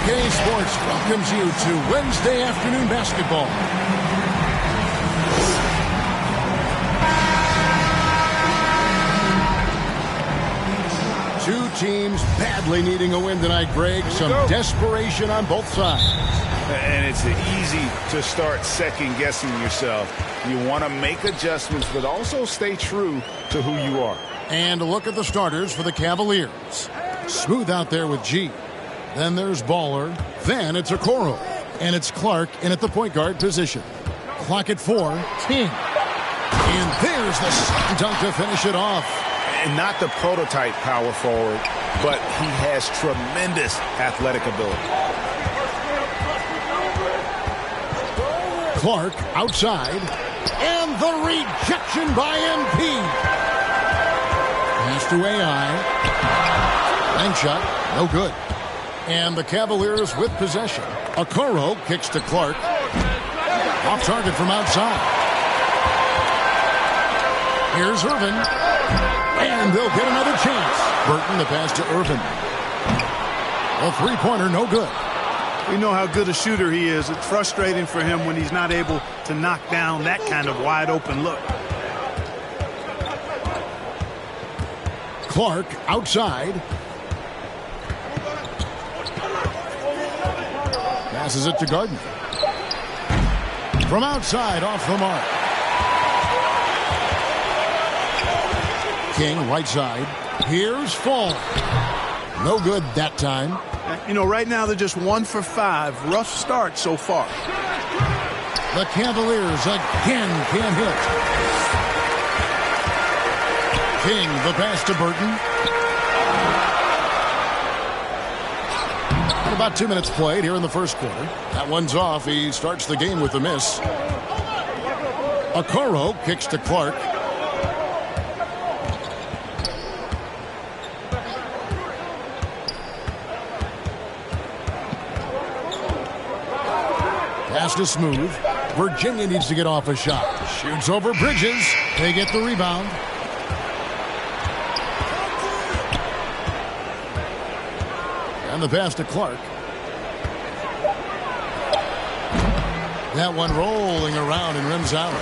EA Sports welcomes you to Wednesday afternoon basketball. Two teams badly needing a win tonight, Greg. Some desperation on both sides. And it's easy to start second-guessing yourself. You want to make adjustments, but also stay true to who you are. And a look at the starters for the Cavaliers. Smooth out there with G. Then there's Baller. Then it's Okoro. And it's Clark in at the point guard position. Clock at 4. King. And there's the slam dunk to finish it off. And not the prototype power forward, but he has tremendous athletic ability. Clark outside. And the rejection by MP. Pass to AI. Bank shot. No good. And the Cavaliers with possession. Okoro kicks to Clark. Off target from outside. Here's Irvin. And they'll get another chance. Burton, the pass to Irvin. A three-pointer, no good. We know how good a shooter he is. It's frustrating for him when he's not able to knock down that kind of wide-open look. Clark outside. Passes it to Gardner. From outside, off the mark. King, right side. Here's Fall. No good that time. You know, right now they're just 1 for 5. Rough start so far. The Cavaliers again can't hit. King, the pass to Burton. About 2 minutes played here in the first quarter. That one's off. He starts the game with a miss. Okoro kicks to Clark. Pass to Smooth. Virginia needs to get off a shot. Shoots over Bridges. They get the rebound. And the pass to Clark. That one rolling around and rims out.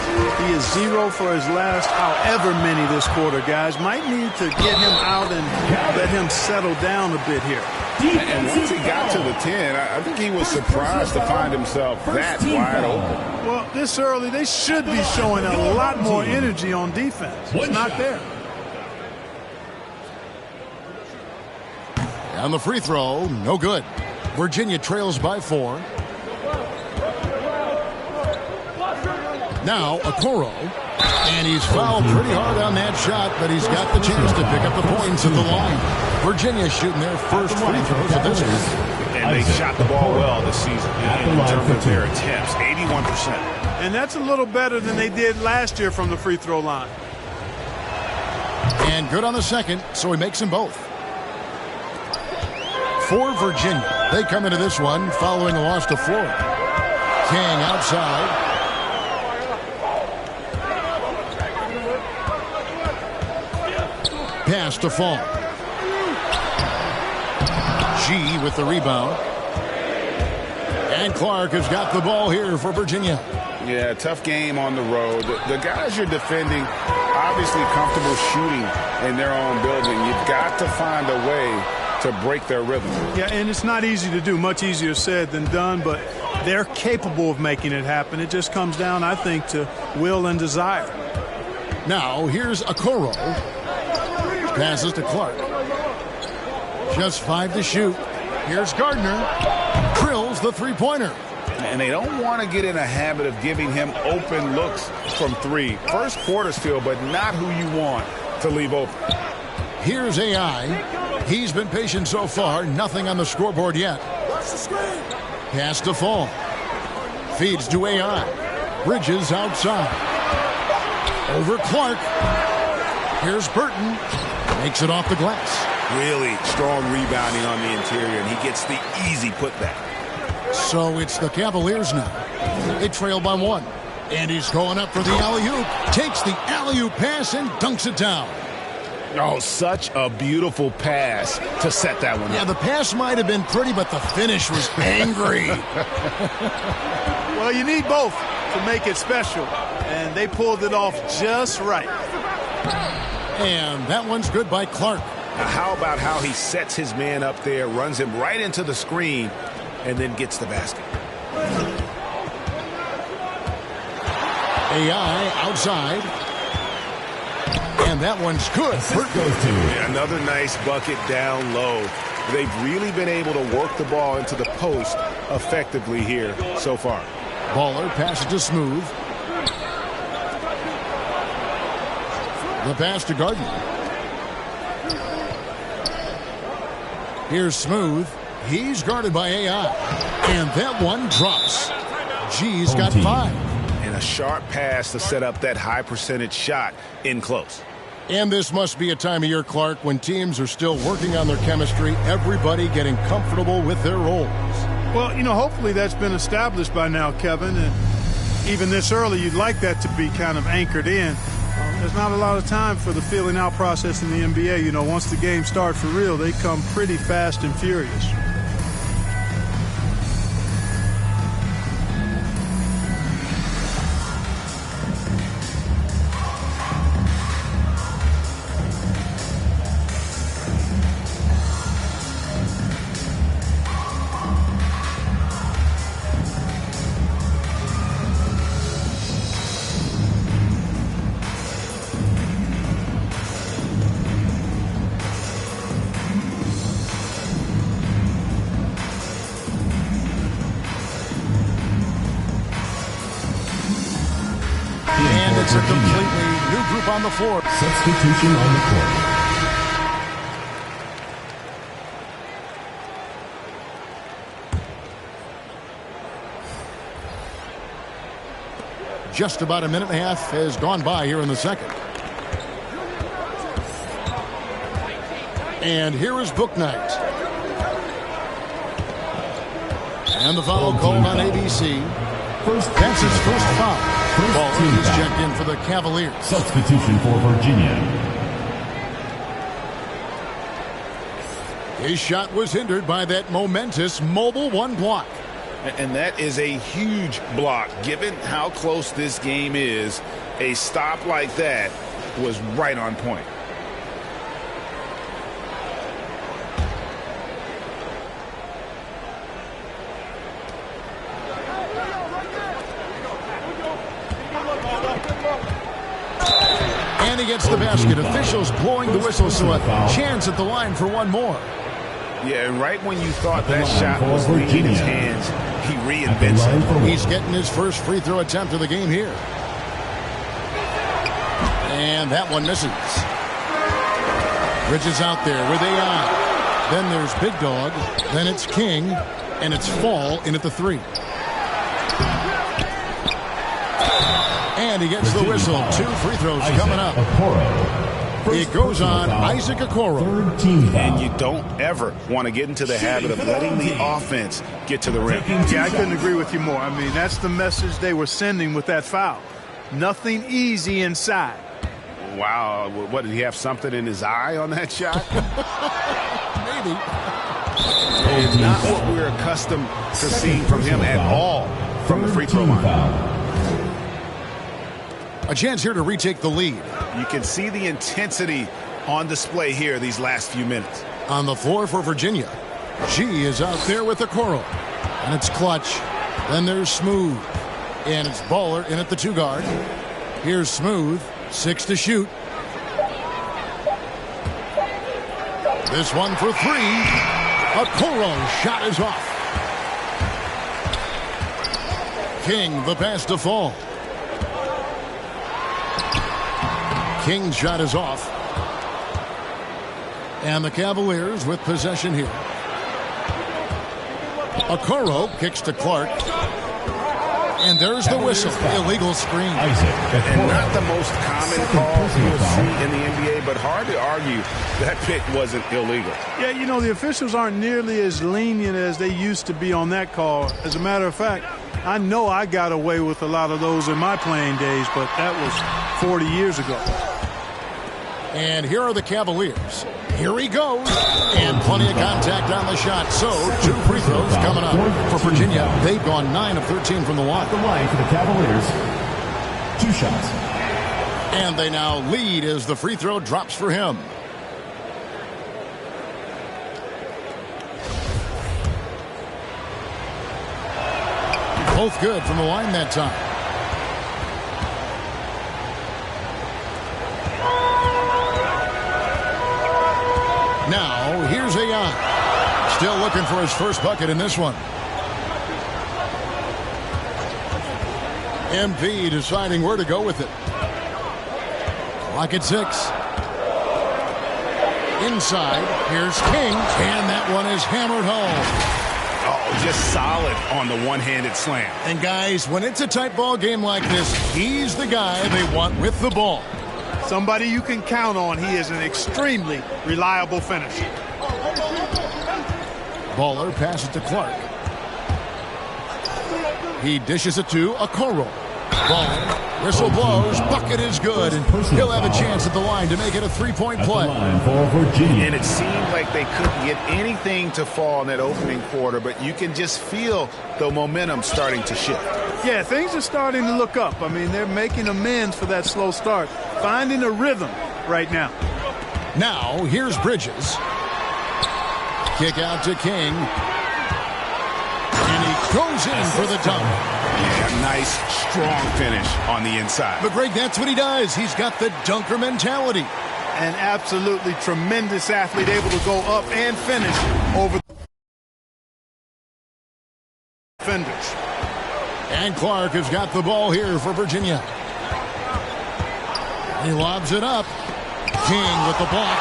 He is 0 for his last however many this quarter, guys. Might need to get him out and let him settle down a bit here. And once he got to the 10, I think he was surprised to find himself that wide open. Well, this early, they should be showing a lot more energy on defense. It's not there. And the free throw, no good. Virginia trails by 4. Now, Okoro. And he's fouled pretty hard on that shot, but he's got the chance to pick up the points at the line. Virginia shooting their first free throws of this year. And they shot the ball well this season in terms of their attempts, 81%. And that's a little better than they did last year from the free throw line. And good on the second, so he makes them both. For Virginia, they come into this one following a loss to Florida. King outside. Pass to Fall. G with the rebound. And Clark has got the ball here for Virginia. Yeah, tough game on the road. The guys you're defending, obviously comfortable shooting in their own building. You've got to find a way to break their rhythm. Yeah, and it's not easy to do. Much easier said than done, but they're capable of making it happen. It just comes down, I think, to will and desire. Now, here's Okoro. Passes to Clark. Just 5 to shoot. Here's Gardner. Drills the three-pointer. And they don't want to get in a habit of giving him open looks from 3. First quarter still, but not who you want to leave open. Here's AI. He's been patient so far. Nothing on the scoreboard yet. Pass to Fall. Feeds to AI. Bridges outside. Over Clark. Here's Burton. Makes it off the glass. Really strong rebounding on the interior, and he gets the easy putback. So it's the Cavaliers now. They trail by 1. And he's going up for the alley-oop. Takes the alley-oop pass and dunks it down. Oh, such a beautiful pass to set that one up. Yeah, the pass might have been pretty, but the finish was angry. Well, you need both to make it special, and they pulled it off just right. And that one's good by Clark. Now, how about how he sets his man up there, runs him right into the screen, and then gets the basket. AI outside. And that one's good. Another nice bucket down low. They've really been able to work the ball into the post effectively here so far. Baller passes to Smooth. The pass to Gardner. Here's Smooth. He's guarded by AI. And that one drops. G's got 5. And a sharp pass to set up that high percentage shot in close. And this must be a time of year, Clark, when teams are still working on their chemistry, everybody getting comfortable with their roles. Well, you know, hopefully that's been established by now, Kevin. And even this early, you'd like that to be kind of anchored in. There's not a lot of time for the feeling out process in the NBA. You know, once the game starts for real, they come pretty fast and furious. It's a completely new group on the floor. Substitution on the court. Just about a minute and a half has gone by here in the second. And here is Book Night. And the foul called on ABC. That's his first foul. Ball is checked in for the Cavaliers. Substitution for Virginia. His shot was hindered by that momentous mobile one block. And that is a huge block. Given how close this game is, a stop like that was right on point. And he gets the basket. Officials blowing the whistle, so a chance at the line for one more. Yeah, and right when you thought that shot was leaving his hands, he reinvents it. He's getting his first free throw attempt of the game here. And that one misses. Bridges out there with AI. Then there's Big Dog. Then it's King. And it's Fall in at the 3. And he gets the whistle. 2 free throws coming up. It goes on Isaac Okoro. And you don't ever want to get into the habit of letting the offense get to the rim. Yeah, I couldn't agree with you more. I mean, that's the message they were sending with that foul. Nothing easy inside. Wow. What, did he have something in his eye on that shot? Maybe. And not what we're accustomed to seeing from him at all from the free throw line. A chance here to retake the lead. You can see the intensity on display here these last few minutes. On the floor for Virginia. G is out there with Okoro. And it's Clutch. Then there's Smooth. And it's Baller in at the 2 guard. Here's Smooth. 6 to shoot. This one for 3. Okoro shot is off. King the pass to Fall. King's shot is off. And the Cavaliers with possession here. Okoro kicks to Clark. And there's the whistle. Illegal screen. And not the most common calls you'll see in the NBA, but hard to argue that pick wasn't illegal. Yeah, you know, the officials aren't nearly as lenient as they used to be on that call. As a matter of fact, I know I got away with a lot of those in my playing days, but that was 40 years ago. And here are the Cavaliers. Here he goes. And plenty of contact on the shot. So, 2 free throws coming up for Virginia. They've gone 9 of 13 from the line. The line for the Cavaliers. 2 shots. And they now lead as the free throw drops for him. Both good from the line that time. Now, here's AI. Still looking for his first bucket in this one. MP deciding where to go with it. Clock at 6. Inside, here's King, and that one is hammered home. Oh, just solid on the one-handed slam. And guys, when it's a tight ball game like this, he's the guy they want with the ball. Somebody you can count on. He is an extremely reliable finisher. Baller passes to Clark. He dishes it to Okoro. Ball. Whistle blows. Bucket is good. And he'll have a chance at the line to make it a 3-point play. And it seemed like they couldn't get anything to fall in that opening quarter, but you can just feel the momentum starting to shift. Yeah, things are starting to look up. I mean, they're making amends for that slow start. Finding a rhythm right now. Now, here's Bridges. Kick out to King. And he goes in for the dunk. Yeah, nice, strong finish on the inside. But, Greg, that's what he does. He's got the dunker mentality. An absolutely tremendous athlete, able to go up and finish over defenders. And Clark has got the ball here for Virginia. He lobs it up. King with the block.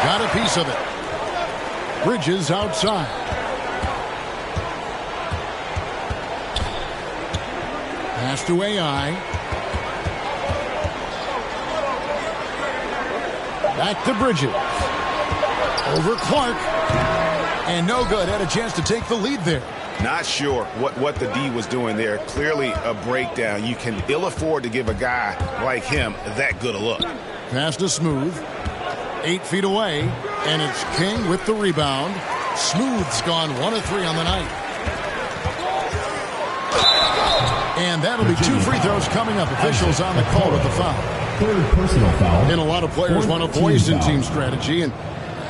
Got a piece of it. Bridges outside. Pass to AI. Back to Bridges. Over Clark. And no good. Had a chance to take the lead there. Not sure what the D was doing there. Clearly a breakdown. You can ill afford to give a guy like him that good a look. Pass to Smooth. 8 feet away. And it's King with the rebound. Smooth's gone 1 of 3 on the night. And that'll be 2 free throws coming up. Officials on the call with the foul. Third personal foul. And a lot of players want a voice in team strategy. And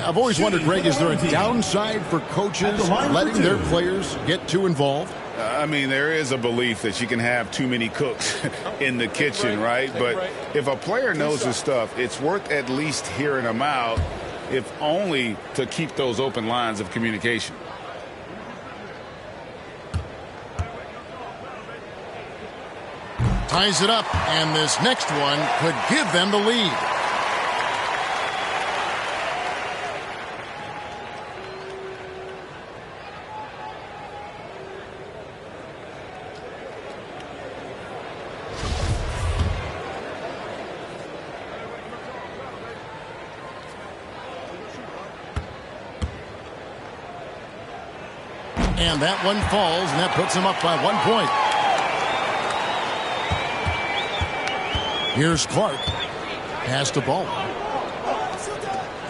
I've always wondered, Greg, is there a downside for coaches letting their players get too involved? I mean, there is a belief that you can have too many cooks in the kitchen, right? But if a player knows his stuff, it's worth at least hearing them out, if only to keep those open lines of communication. Ties it up, and this next one could give them the lead. And that one falls, and that puts him up by 1 point. Here's Clark. Pass to ball.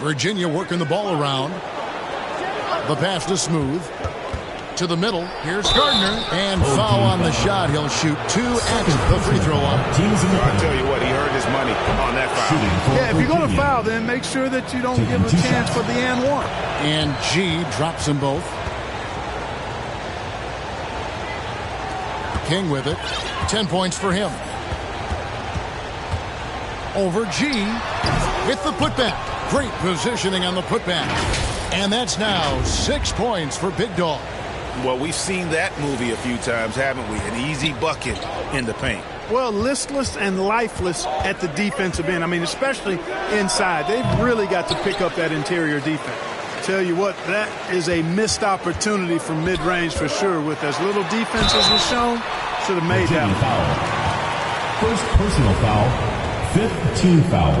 Virginia working the ball around. The pass to Smooth. To the middle. Here's Gardner. And foul on the shot. He'll shoot 2 at the free throw line. I'll tell you what, he earned his money on that foul. Yeah, if you're going to foul, then make sure that you don't give a chance for the and one. And G drops them both. King with it. 10 points for him. Over G with the putback. Great positioning on the putback. And that's now 6 points for Big Dog. Well, we've seen that movie a few times, haven't we? An easy bucket in the paint. Well, listless and lifeless at the defensive end. I mean, especially inside. They've really got to pick up that interior defense. Tell you what, that is a missed opportunity from mid-range for sure. With as little defense as was shown, should have made that one. First personal foul, 5th team foul.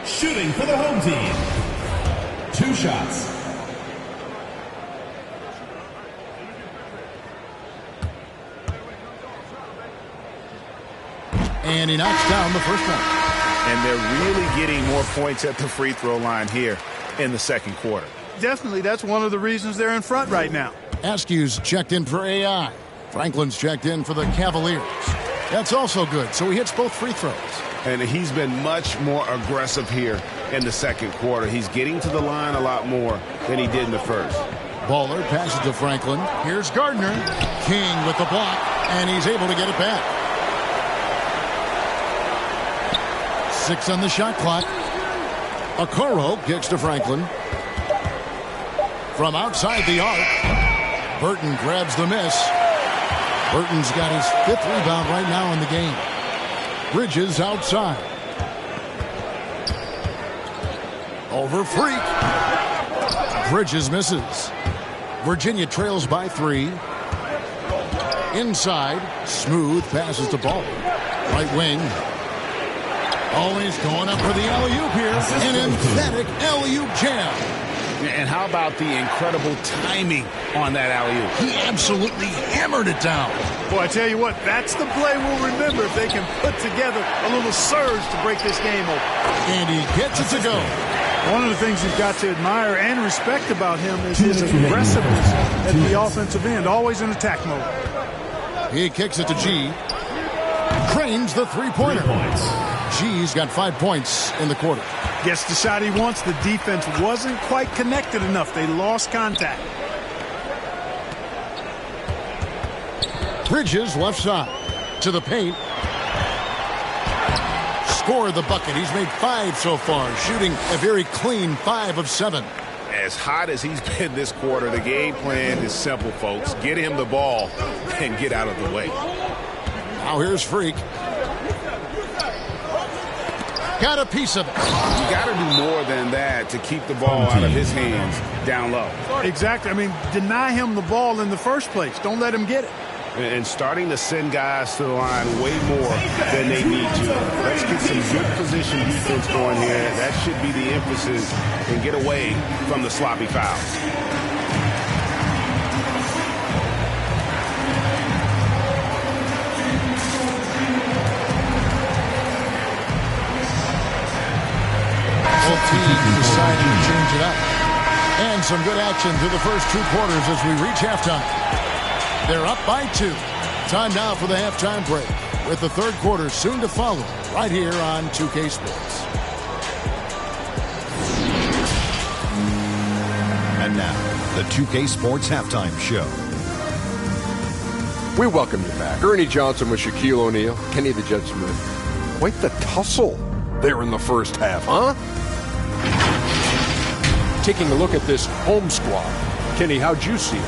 Shooting for the home team. 2 shots. And he knocks down the first one. And they're really getting more points at the free throw line here in the second quarter. Definitely, that's one of the reasons they're in front right now. Askew's checked in for AI. Franklin's checked in for the Cavaliers. That's also good, so he hits both free throws. And he's been much more aggressive here in the second quarter. He's getting to the line a lot more than he did in the first. Baller passes to Franklin. Here's Gardner. King with the block, and he's able to get it back. 6 on the shot clock. Okoro kicks to Franklin. From outside the arc, Burton grabs the miss. Burton's got his 5th rebound right now in the game. Bridges outside. Over Freak. Bridges misses. Virginia trails by 3. Inside, Smooth passes to Ball. Right wing. Always going up for the alley-oop here. An emphatic alley-oop jam. And how about the incredible timing on that alley-oop? He absolutely hammered it down. Boy, I tell you what, that's the play we'll remember if they can put together a little surge to break this game open. And he gets it to go. One of the things you've got to admire and respect about him is his aggressiveness at the offensive end, always in attack mode. He kicks it to G. Cranes the three-pointer. G's got 5 points in the quarter. Gets the shot he wants. The defense wasn't quite connected enough. They lost contact. Bridges left side to the paint. Scored the bucket. He's made 5 so far, shooting a very clean 5 of 7. As hot as he's been this quarter, the game plan is simple, folks. Get him the ball and get out of the way. Now here's Freak. Got a piece of it. You got to do more than that to keep the ball out of his hands down low. Exactly. I mean, deny him the ball in the first place. Don't let him get it. And starting to send guys to the line way more than they need to. Let's get some good position defense going here. That should be the emphasis and get away from the sloppy fouls. Both teams deciding to change it up. And some good action through the first 2 quarters as we reach halftime. They're up by 2. Time now for the halftime break, with the third quarter soon to follow right here on 2K Sports. And now, the 2K Sports Halftime Show. We welcome you back. Ernie Johnson with Shaquille O'Neal, Kenny the Jet Smith. Quite the tussle there in the first half, huh? Taking a look at this home squad. Kenny, how'd you see it?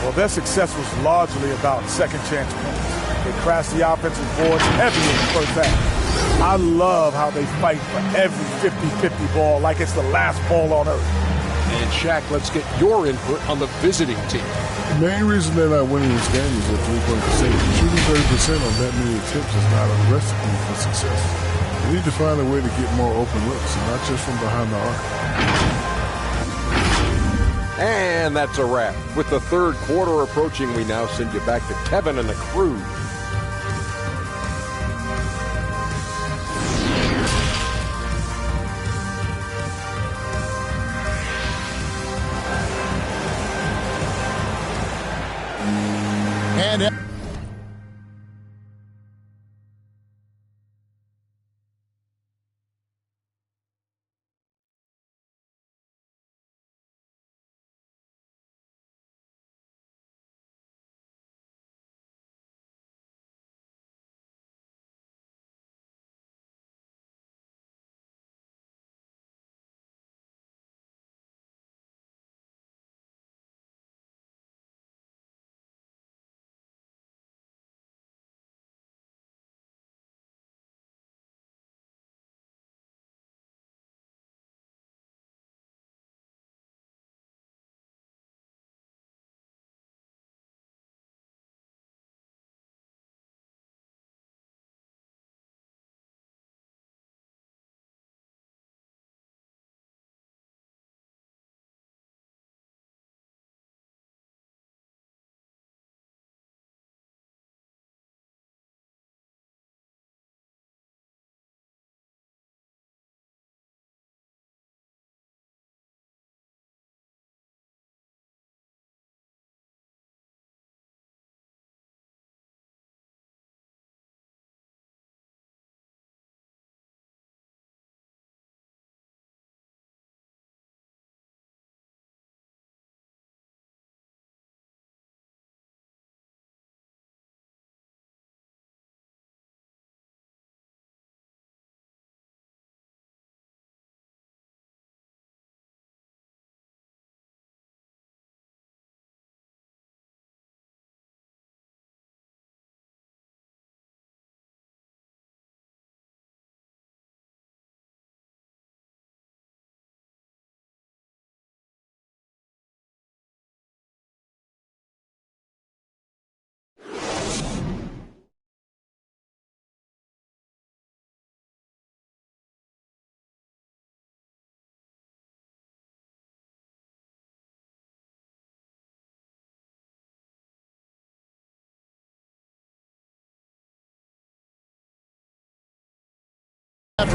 Well, their success was largely about second chance points. They crashed the offensive boards heavy in the first half. I love how they fight for every 50-50 ball like it's the last ball on earth. And Shaq, let's get your input on the visiting team. The main reason they're not winning this game is their three-point percentage. Shooting 30% on that many attempts is not a recipe for success. They need to find a way to get more open looks, and not just from behind the arc. And that's a wrap. With the third quarter approaching, we now send you back to Kevin and the crew.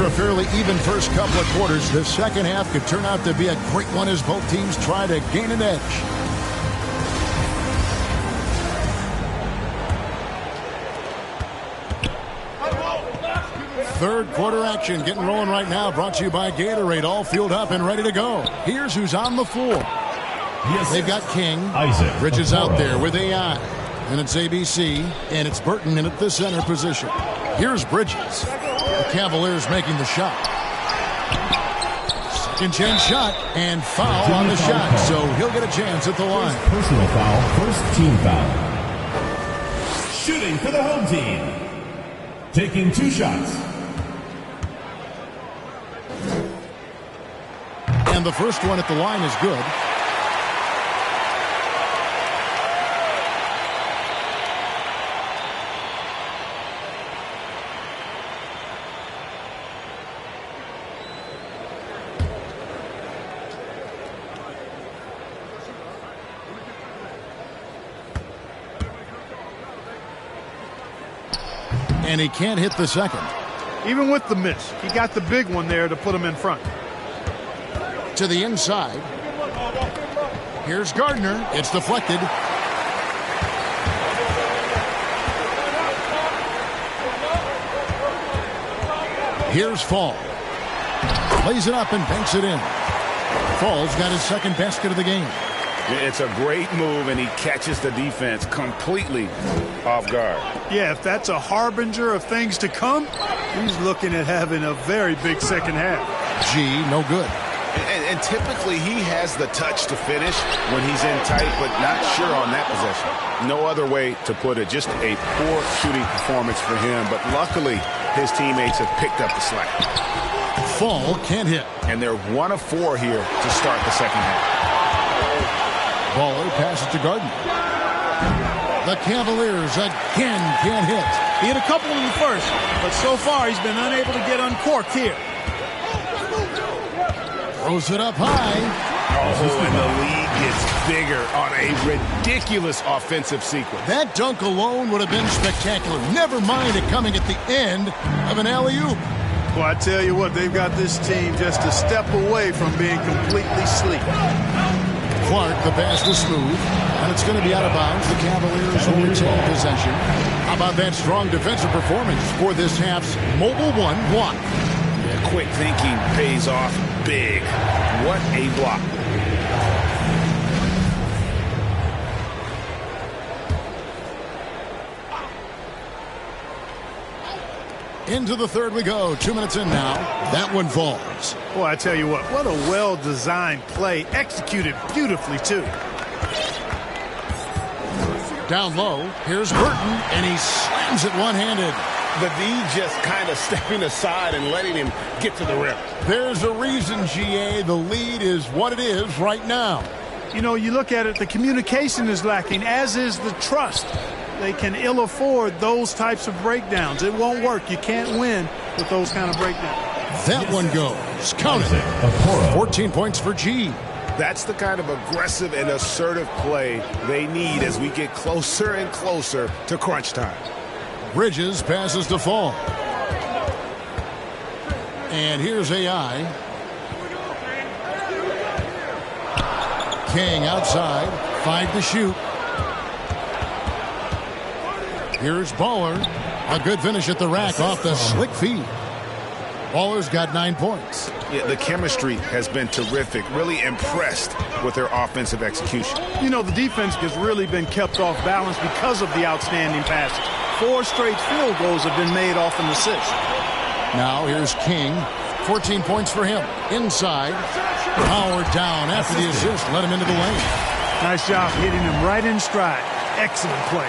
After a fairly even first couple of quarters, the second half could turn out to be a great one as both teams try to gain an edge. Third quarter action getting rolling right now, brought to you by Gatorade, all fueled up and ready to go. Here's who's on the floor. They've got King. Bridges out there with AI. And it's ABC, and it's Burton in at the center position. Here's Bridges. The Cavaliers making the shot. Second chance shot, and foul on the shot, so he'll get a chance at the line. Personal foul, first team foul. Shooting for the home team. Taking 2 shots. And the first one at the line is good. And he can't hit the second. Even with the miss, he got the big one there to put him in front. To the inside. Here's Gardner. It's deflected. Here's Fall. Plays it up and banks it in. Fall's got his second basket of the game. It's a great move, and he catches the defense completely off guard. Yeah, if that's a harbinger of things to come, he's looking at having a very big second half. G, no good. And typically he has the touch to finish when he's in tight, but not sure on that possession. No other way to put it. Just a poor shooting performance for him, but luckily his teammates have picked up the slack. Fall can't hit. And they're 1 of 4 here to start the second half. Baller passes to Gardner. The Cavaliers again can't hit. He hit a couple in the first, but so far he's been unable to get uncorked here. Throws it up high. Oh, and the lead gets bigger on a ridiculous offensive sequence. That dunk alone would have been spectacular. Never mind it coming at the end of an alley-oop. Well, I tell you what, they've got this team just a step away from being completely asleep. Clark, the pass was smooth, and it's going to be out of bounds. The Cavaliers will retain possession. How about that strong defensive performance for this half's mobile one block? Yeah, quick thinking pays off big. What a block. Into the third we go. 2 minutes in now. That one falls. Boy, I tell you what a well-designed play. Executed beautifully, too. Down low. Here's Burton, and he slams it one-handed. The D just kind of stepping aside and letting him get to the rim. There's a reason, GA. The lead is what it is right now. You know, you look at it, the communication is lacking, as is the trust. They can ill afford those types of breakdowns. It won't work. You can't win with those kind of breakdowns. That one goes. Count it. 14 points for G. That's the kind of aggressive and assertive play they need as we get closer and closer to crunch time. Bridges passes to Fall. And here's AI. King outside. 5 to shoot. Here's Baller. A good finish at the rack off the slick feed. Baller's got 9 points. Yeah, the chemistry has been terrific. Really impressed with their offensive execution. You know, the defense has really been kept off balance because of the outstanding passes. 4 straight field goals have been made off an assist. Now here's King. 14 points for him. Inside. Power down after the assist. Let him into the lane. Nice job hitting him right in stride. Excellent play.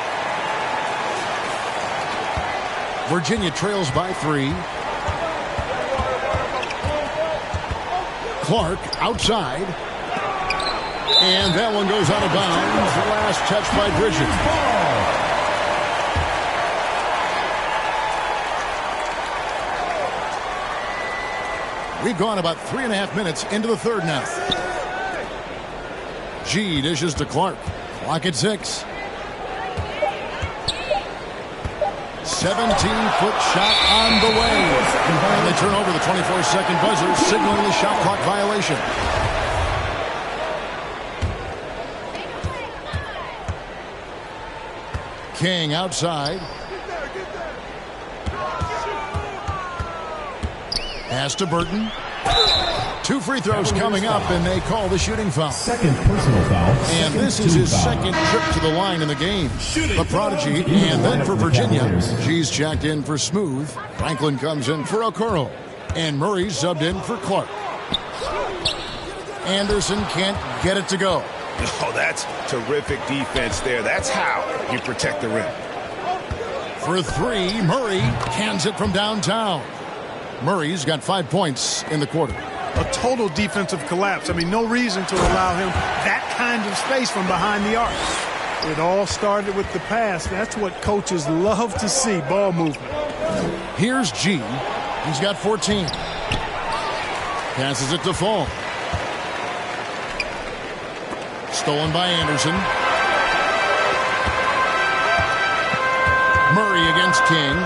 Virginia trails by 3. Clark outside. And that one goes out of bounds. The last touch by Bridges. We've gone about 3.5 minutes into the third now. G dishes to Clark. Clock at 6. 17-foot shot on the way. And they turn over the 24-second buzzer, signaling the shot clock violation. King outside. Pass to Burton. 2 free throws coming up, and they call the shooting foul. Second personal foul. And this is his second trip to the line in the game. The prodigy, and then for Virginia, G's checked in for Smooth. Franklin comes in for Okoro. And Murray subbed in for Clark. Anderson can't get it to go. Oh, that's terrific defense there. That's how you protect the rim. For 3, Murray cans it from downtown. Murray's got 5 points in the quarter. A total defensive collapse. I mean, no reason to allow him that kind of space from behind the arc. It all started with the pass. That's what coaches love to see, ball movement. Here's G. He's got 14. Passes it to Fall. Stolen by Anderson. Murray against King.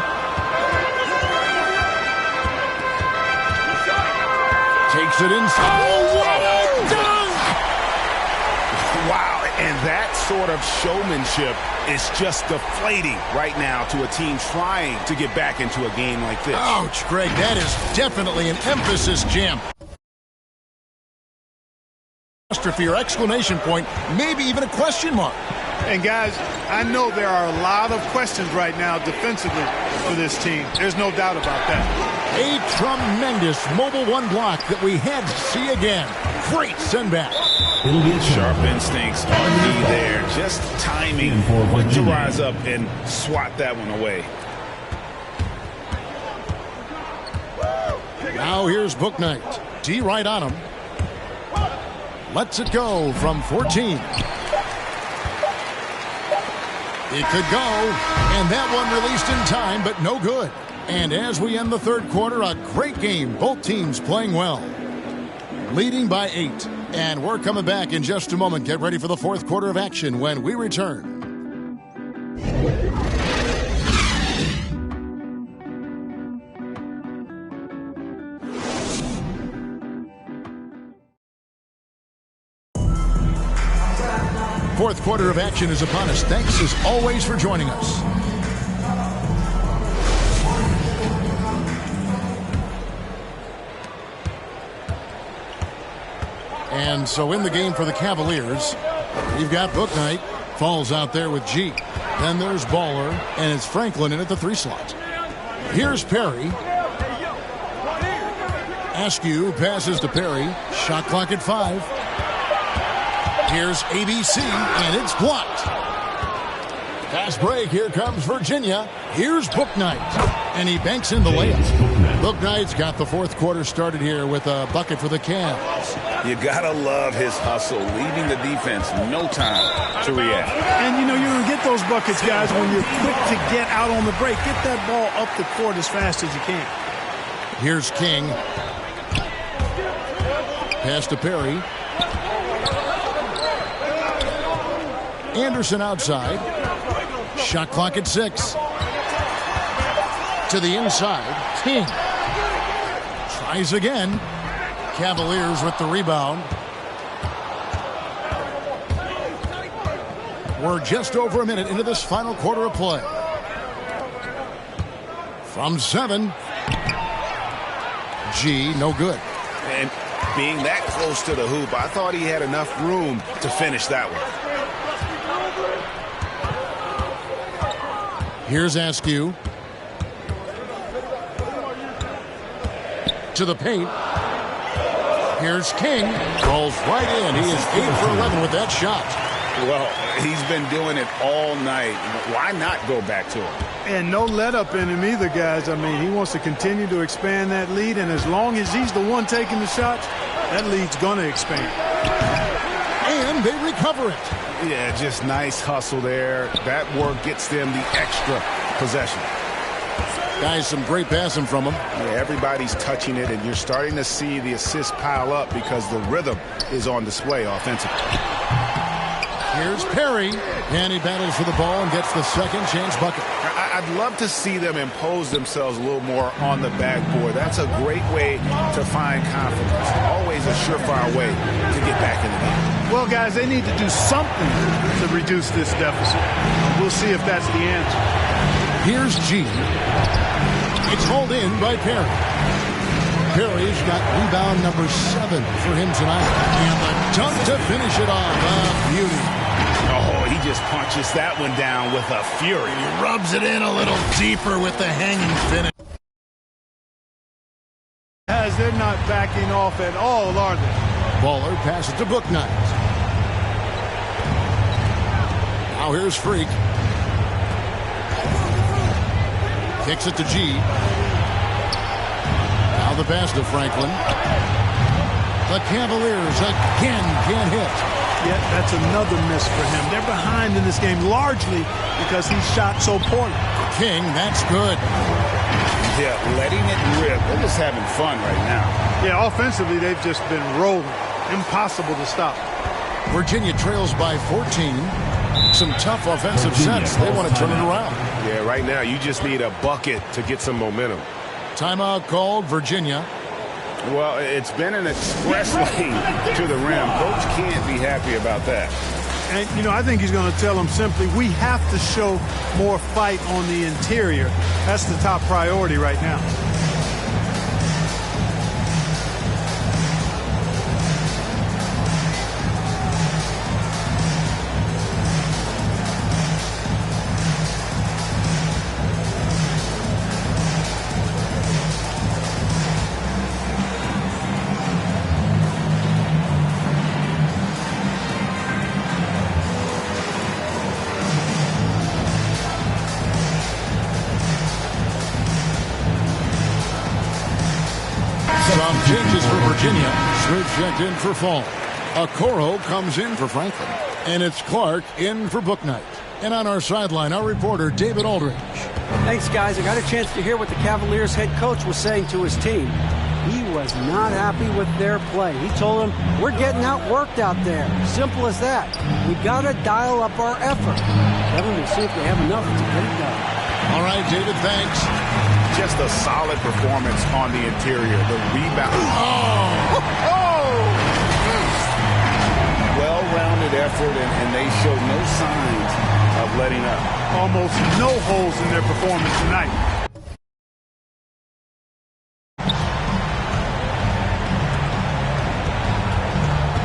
Takes it inside. Oh, what a dunk! Wow, and that sort of showmanship is just deflating right now to a team trying to get back into a game like this. Ouch, Greg, that is definitely an emphasis jam. Or exclamation point, maybe even a question mark. And guys, I know there are a lot of questions right now defensively for this team. There's no doubt about that. A tremendous mobile 1 block that we had to see again. Great send back. Sharp instincts on me there. Just timing when to rise up and swat that one away. Now here's Bouknight. D right on him. Lets it go from 14. It could go, and that one released in time, but no good. And as we end the third quarter, a great game. Both teams playing well. Leading by 8. And we're coming back in just a moment. Get ready for the fourth quarter of action when we return. Fourth quarter of action is upon us. Thanks as always for joining us. And so in the game for the Cavaliers, you've got Bouknight. Falls out there with G. Then there's Baller, and it's Franklin in at the 3 slot. Here's Perry. Askew passes to Perry. Shot clock at 5. Here's ABC, and it's blocked. Fast break. Here comes Virginia. Here's Bouknight, and he banks in the layup. Bouknight's got the fourth quarter started here with a bucket for the Cavs. You gotta love his hustle, leaving the defense no time to react. And you know you're gonna get those buckets, guys, when you're quick to get out on the break. Get that ball up the court as fast as you can. Here's King. Pass to Perry. Anderson outside. Shot clock at 6. To the inside. King. Tries again. Cavaliers with the rebound. We're just over a minute into this final quarter of play. From 7. G, no good. And being that close to the hoop, I thought he had enough room to finish that one. Here's Askew. To the paint. Here's King. Rolls right in. He is 8 for 11 with that shot. Well, he's been doing it all night. Why not go back to him? And no let up in him either, guys. I mean, he wants to continue to expand that lead, and as long as he's the one taking the shots, that lead's going to expand. And they recover it. Yeah, just nice hustle there. That work gets them the extra possession. Guys, some great passing from him. Yeah, everybody's touching it, and you're starting to see the assists pile up because the rhythm is on display offensively. Here's Perry, and he battles for the ball and gets the second chance bucket. I'd love to see them impose themselves a little more on the backboard. That's a great way to find confidence. Always a surefire way to get back in the game. Well, guys, they need to do something to reduce this deficit. We'll see if that's the answer. Here's G. It's hauled in by Perry. Perry's got rebound number 7 for him tonight. And the dunk to finish it off. Beauty. Oh, he just punches that one down with a fury. He rubs it in a little deeper with the hanging finish. As they're not backing off at all, are they? Baller passes to Booknight. Now here's Freak. Kicks it to G. Now the pass to Franklin. The Cavaliers again can't hit. Yet that's another miss for him. They're behind in this game largely because he shot so poorly. King, that's good. Yeah, letting it rip. They're just having fun right now. Yeah, offensively, they've just been rolling. Impossible to stop. Virginia trails by 14. Some tough offensive sets. They want to turn it around. Yeah, right now you just need a bucket to get some momentum. Timeout called, Virginia. Well, it's been an express lane to the rim. Coach can't be happy about that. And, you know, I think he's going to tell them simply, we have to show more fight on the interior. That's the top priority right now. Some changes for Virginia. Smith checked in for Fall. Okoro comes in for Franklin. And it's Clark in for Booknight. And on our sideline, our reporter, David Aldridge. Thanks, guys. I got a chance to hear what the Cavaliers head coach was saying to his team. He was not happy with their play. He told them, we're getting outworked out there. Simple as that. We got to dial up our effort. Kevin, we'll see if we have enough to get it done. All right, David, thanks. Just a solid performance on the interior. The rebound. Well-rounded effort, and they showed no signs of letting up. Almost no holes in their performance tonight.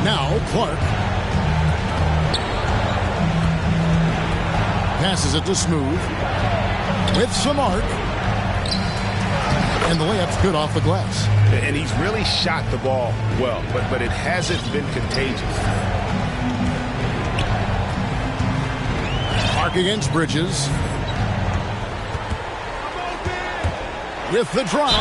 Now Clark. Passes it to Smooth. With some arc. And the layup's good off the glass. And he's really shot the ball well, but it hasn't been contagious. Arc against Bridges. With the drive.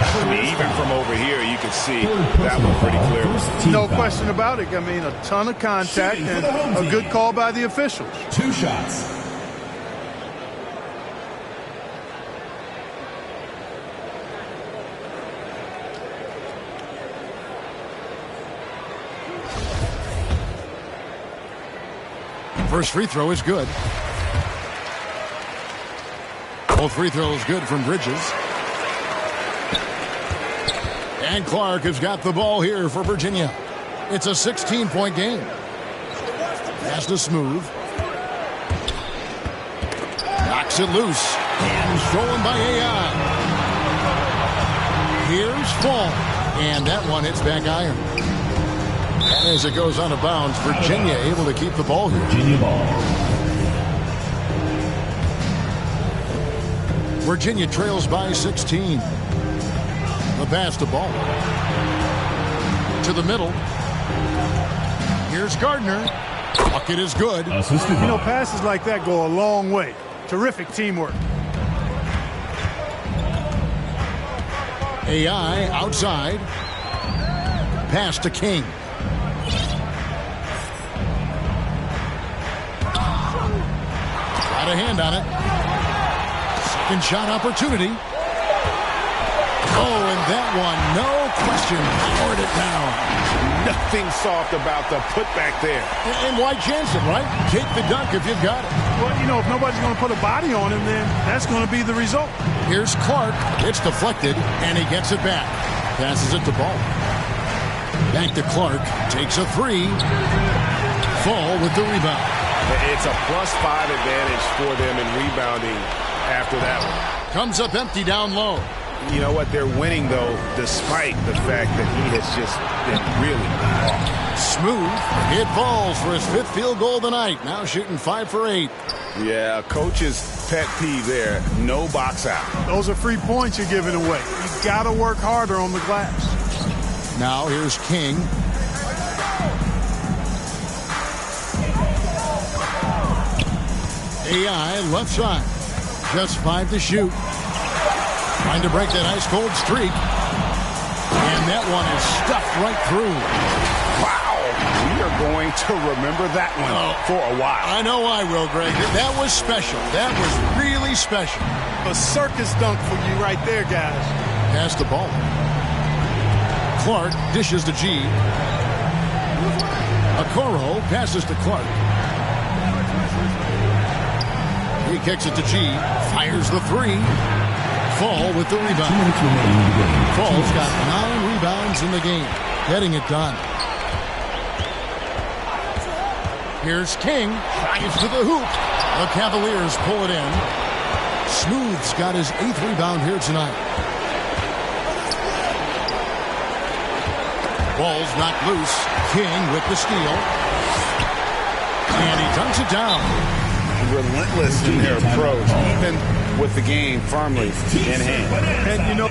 I mean, even from over here, you can see that one pretty clearly. No question about it. I mean, a ton of contact and a good call by the officials. 2 shots. First free throw is good. Both free throws good from Bridges. And Clark has got the ball here for Virginia. It's a 16-point game. Pass to Smooth. Knocks it loose. And stolen by AI. Here's Fall. And that one hits back iron. And as it goes out of bounds, Virginia able to keep the ball here. Virginia ball. Virginia trails by 16. The pass to Ball. To the middle. Here's Gardner. Bucket is good. Assisted. You know, passes like that go a long way. Terrific teamwork. AI outside. Pass to King. Got a hand on it. Second shot opportunity. Oh, and that one, no question powered it down. Nothing soft about the putback there. And why chance it, right? Take the dunk if you've got it. Well, you know, if nobody's going to put a body on him, then that's going to be the result. Here's Clark. It's deflected, and he gets it back. Passes it to Ball. Back to Clark. Takes a three. Fall with the rebound. It's a +5 advantage for them in rebounding after that one. Comes up empty down low. You know what? They're winning, though, despite the fact that he has just been really off. Smooth. It falls for his 5th field goal of the night. Now shooting 5 for 8. Yeah, coach's pet peeve there. No box out. Those are free points you're giving away. You got to work harder on the glass. Now here's King. AI left side. Just 5 to shoot. Trying to break that ice-cold streak. And that one is stuffed right through. Wow. We are going to remember that one for a while. I know I will, Greg. That was special. That was really special. A circus dunk for you right there, guys. Pass the ball. Clark dishes to G. Okoro passes to Clark. He kicks it to G. Fires the three. Fall with the rebound. Fall's got 9 rebounds in the game. Getting it done. Here's King. Drives to the hoop. The Cavaliers pull it in. Smooth's got his 8th rebound here tonight. Ball's knocked loose. King with the steal. And he dunks it down. Relentless in their approach, even with the game firmly in hand. And, you know,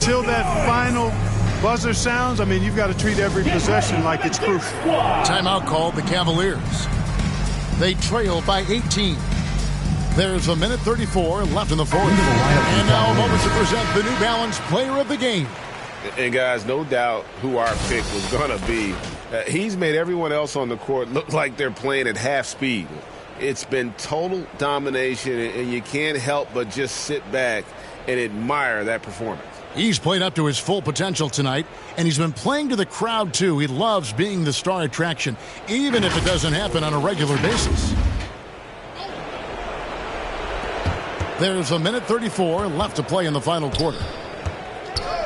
until that final buzzer sounds, I mean, you've got to treat every possession like it's crucial. Timeout called the Cavaliers. They trail by 18. There's a minute 34 left in the fourth. And now a moment to present the New Balance Player of the Game. And, guys, no doubt who our pick was going to be. He's made everyone else on the court look like they're playing at half speed. It's been total domination, and you can't help but just sit back and admire that performance. He's played up to his full potential tonight, and he's been playing to the crowd, too. He loves being the star attraction, even if it doesn't happen on a regular basis. There's a minute 34 left to play in the final quarter.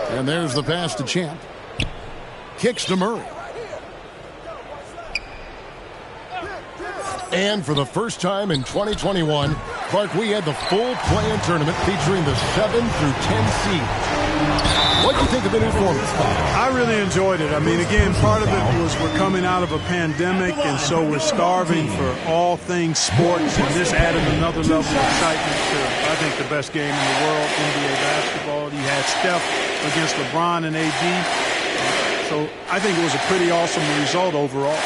And there's the pass to Champ. Kicks to Murray. And for the first time in 2021, Clark, we had the full play-in tournament featuring the 7 through 10 seeds. What do you think of the new format? I really enjoyed it. I mean, again, part of it was we're coming out of a pandemic, and so we're starving for all things sports, and this added another level of excitement to, I think, the best game in the world, NBA basketball. You had Steph against LeBron and AD. So I think it was a pretty awesome result overall.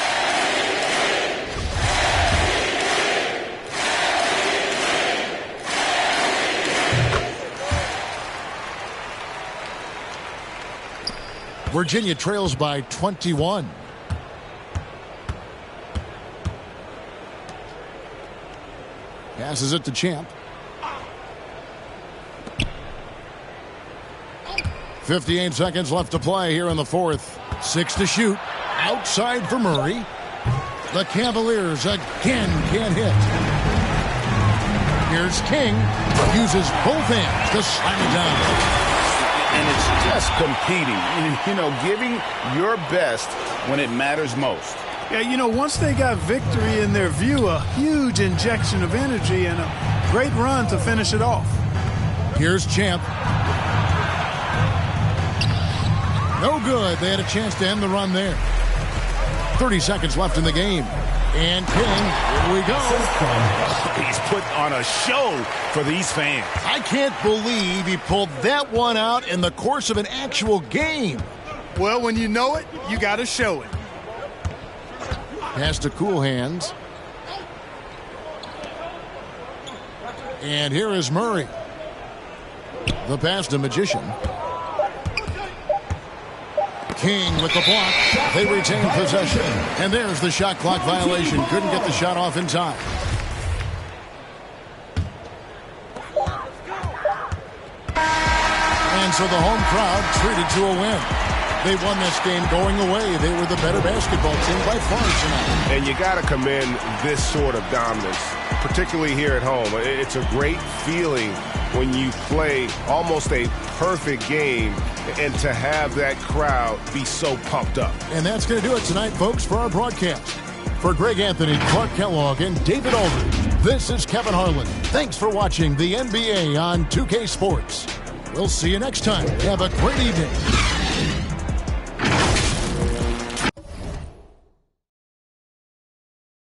Virginia trails by 21. Passes it to Champ. 58 seconds left to play here in the fourth. 6 to shoot. Outside for Murray. The Cavaliers again can't hit. Here's King. Uses both hands to slam it down. And it's just competing. You know, giving your best when it matters most. Yeah, you know, once they got victory in their view, a huge injection of energy and a great run to finish it off. Here's Champ. No good. They had a chance to end the run there. 30 seconds left in the game. And King, here we go. He's put on a show for these fans. I can't believe he pulled that one out in the course of an actual game. Well, when you know it, you got to show it. Pass to Cool Hands. And here is Murray. The pass to Magician. King with the block. They retain possession. And there's the shot clock violation. Couldn't get the shot off in time. And so the home crowd treated to a win. They won this game going away. They were the better basketball team by far tonight. And you got to commend this sort of dominance, particularly here at home. It's a great feeling when you play almost a perfect game and to have that crowd be so pumped up. And that's going to do it tonight, folks, for our broadcast. For Greg Anthony, Clark Kellogg, and David Aldridge, this is Kevin Harlan. Thanks for watching the NBA on 2K Sports. We'll see you next time. Have a great evening.